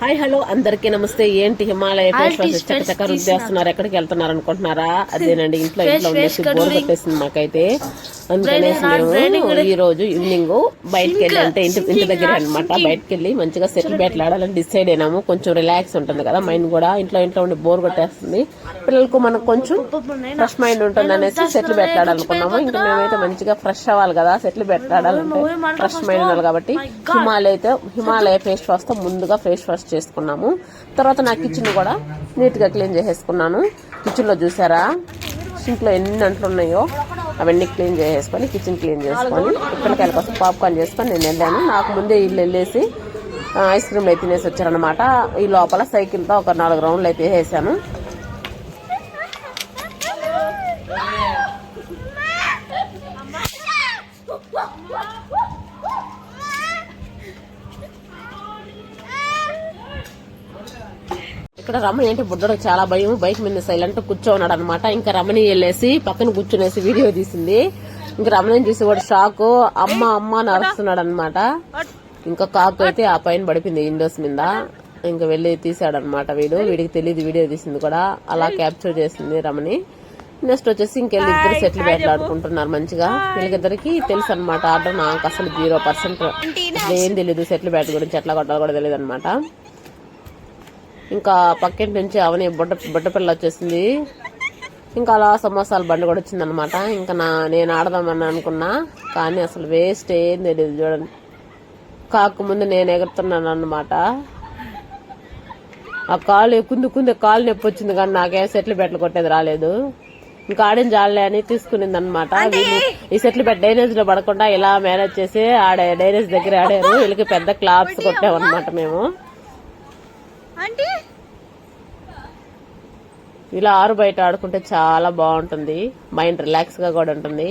Hi hello అందరికీ నమస్తే. ఏంటి హిమాలయ ఫేస్ వాష్ చక్కచక్క రుద్దేస్తున్నారు, ఎక్కడికి వెళ్తున్నారు అనుకుంటున్నారా? అదేనండి, ఇంట్లో ఉండేసి బోర్ కొట్టేసింది మాకైతే. అందుకనేసి మేము ఈ రోజు ఈవినింగ్ బయటకు వెళ్ళి, అంటే ఇంటి దగ్గర అనమాట, బయటకు వెళ్ళి మంచిగా సెటిల్ బ్యాట్లు ఆడాలని డిసైడ్ అయినాము. కొంచెం రిలాక్స్ ఉంటుంది కదా మైండ్ కూడా, ఇంట్లో ఉండి బోర్ కొట్టేస్తుంది. పిల్లలకు మనకు కొంచెం ఫ్రెష్ మైండ్ ఉంటుంది అనేసి సెటిల్ బ్యాట్లు ఆడాలనుకున్నాము. ఇంకా మేమైతే మంచిగా ఫ్రెష్ అవ్వాలి కదా, సెటిల్ బ్యాట్లు ఆడాలంటే ఫ్రెష్ మైండ్ ఉండాలి కాబట్టి హిమాలయ ఫేస్ వాష్ తో ముందుగా ఫేస్ వాష్ చేసుకున్నాము. తర్వాత నా కిచెన్ కూడా నీట్ గా క్లీన్ చేసేసుకున్నాను. కిచెన్ లో చూసారా సింక్ లో ఎన్ని అంట్లు ఉన్నాయో అవన్నీ క్లీన్ చేసేసుకొని కిచెన్ క్లీన్ చేసుకొని పిల్లకాయల కోసం పాప్కార్న్ చేసుకొని నేను వెళ్ళాను. నాకు ముందే ఇల్లు వెళ్ళేసి ఐస్ క్రీమ్లు అయితే తినేసి వచ్చారనమాట. ఈ లోపల సైకిల్ తో ఒక 4 రౌండ్లు అయితే వేసాను. ఇక్కడ రమణి అంటే బుడ్డడు చాలా భయం, బైక్ మీద సైలెంట్ కూర్చోన్నాడు అనమాట. ఇంకా రమణి వెళ్ళేసి పక్కన కూర్చునేసి వీడియో తీసింది. ఇంకా రమణిని చూసి కూడా షాక్, అమ్మ అమ్మ అని అరుస్తున్నాడు అనమాట. ఇంకా కాకు అయితే ఆ పైన పడిపోయింది విండోస్ మీద. ఇంకా వెళ్లి తీసాడనమాట వీడికి తెలియదు వీడియో తీసింది కూడా, అలా క్యాప్చర్ చేసింది రమణి. నెక్స్ట్ వచ్చేసి ఇంకెళ్ళి ఇద్దరు సెటిల్ బ్యాట్లు ఆడుకుంటున్నారు మంచిగా. వీళ్ళకిద్దరికి తెలుసు అనమాట ఆర్డర్, నాకు అసలు 0% ఏం తెలీదు సెటిల్ బ్యాట్ గురించి, ఎట్లా కొట్టాలో కూడా తెలియదు అనమాట. ఇంకా పక్కింటి నుంచి అవని బుడ్డ పిల్ల వచ్చేసింది. ఇంకా అలా సమోసాల బండి కూడా వచ్చిందనమాట. ఇంకా నేను ఆడదామని అనుకున్నా, కానీ అసలు వేస్ట్ ఏం తెలియదు. చూడండి, కాకు ముందు నేను ఎగురుతున్నాను అనమాట. ఆ కాలు కాలు నొప్పి వచ్చింది, కానీ నాకేం సెటిల్ బ్యాట్లు కొట్టేది రాలేదు. ఇంకా ఆడిన జాలే అని తీసుకునింది అనమాట. ఈ సెటిల్ బ్యాట్ డైనేజ్ లో పడకుండా ఇలా మేనేజ్ చేసి డైనేజ్ దగ్గర ఆడారు. వీళ్ళకి పెద్ద క్లాప్స్ కొట్టామన్నమాట మేము. ఇలా ఆరు బయట ఆడుకుంటే చాలా బాగుంటుంది, మైండ్ రిలాక్స్ గా కూడా ఉంటుంది.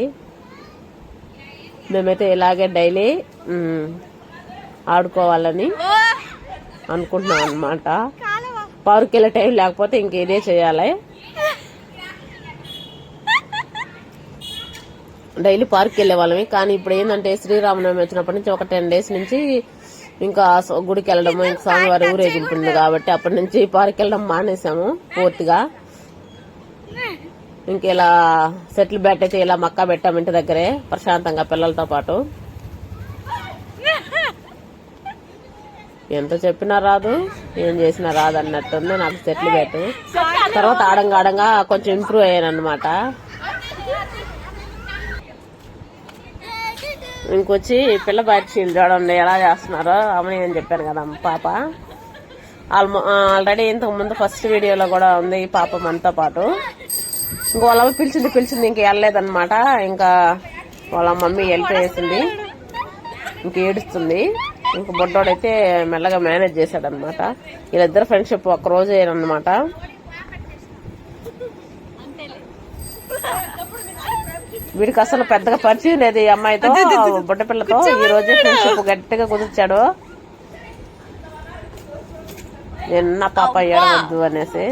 మేమైతే ఇలాగే డైలీ ఆడుకోవాలని అనుకుంటున్నాం అనమాట. పార్క్ వెళ్ళే టైం లేకపోతే ఇంకేదే చేయాలి. డైలీ పార్క్ వెళ్ళే వాళ్ళమి, కానీ ఇప్పుడు ఏంటంటే శ్రీరామనవమి వచ్చినప్పటి నుంచి ఒక 10 days నుంచి ఇంకా గుడికి వెళ్ళడము, ఇంకా స్వామివారి ఊరేగింపుంది కాబట్టి అప్పటి నుంచి పార్క్ వెళ్ళడం మానేసాము పూర్తిగా. ఇంకెలా సెటిల్ బ్యాట్ అయితే ఇలా మక్కా పెట్టాము ఇంటి దగ్గరే ప్రశాంతంగా పిల్లలతో పాటు. ఎంత చెప్పినా రాదు, ఏం చేసినా రాదు అన్నట్టుంది నాకు సెటిల్ బ్యాట్. తర్వాత ఆడంగా కొంచెం ఇంప్రూవ్ అయ్యాను అనమాట. ఇంకొచ్చి పిల్ల బ్యాట్షీలు చూడండి ఎలా చేస్తున్నారో, అమ్మని అని చెప్పాను కదా పాప. ఆల్రెడీ ఇంతకు ముందు ఫస్ట్ వీడియోలో కూడా ఉంది ఈ పాప మనతో పాటు. ఇంకో వాళ్ళ పిలిచింది ఇంక వెళ్ళలేదన్నమాట. ఇంకా వాళ్ళ మమ్మీ వెళ్ళిపోయేసింది, ఇంక ఏడుస్తుంది. ఇంక బొడ్డోడైతే మెల్లగా మేనేజ్ చేశాడనమాట. వీళ్ళిద్దరు ఫ్రెండ్షిప్ ఒక్క రోజు అయ్యారనమాట. వీడికి అసలు పెద్దగా పరిచయం లేదు ఈ అమ్మాయితో, బుడ్డ పిల్లతో. ఈ రోజే ఫ్రెండ్షిప్ గట్టిగా కుదిర్చాడు. నిన్న పాప ఏడవద్దు అనేసి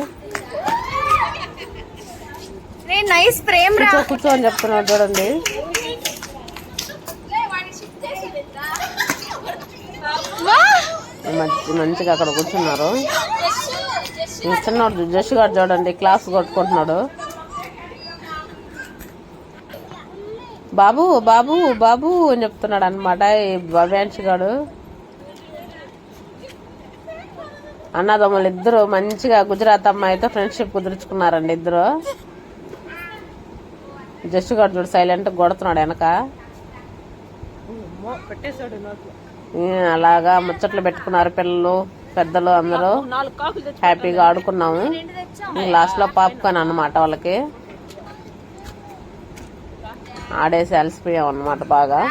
కూర్చో అని చెప్తున్నాడు చూడండి. మంచిగా అక్కడ కూర్చున్నారు. చిన్నవాడు జష్ గారు చూడండి క్లాస్ కొట్టుకుంటున్నాడు. బాబు బాబు బాబు అని చెప్తున్నాడు అనమాట ఈ భవ్యాంశ్ గాడు. అన్నదమ్ములు ఇద్దరు మంచిగా గుజరాత్ అమ్మాయితో ఫ్రెండ్షిప్ కుదుర్చుకున్నారండి ఇద్దరు. జస్ట్ గారు చూడు సైలెంట్ కొడుతున్నాడు వెనక. అలాగా ముచ్చట్లు పెట్టుకున్నారు పిల్లలు పెద్దలు అందరూ, హ్యాపీగా ఆడుకున్నాము. లాస్ట్ లో పాప్కార్న్ అన్నమాట వాళ్ళకి. ఆడేసి అలసిపోయాం అన్నమాట బాగా.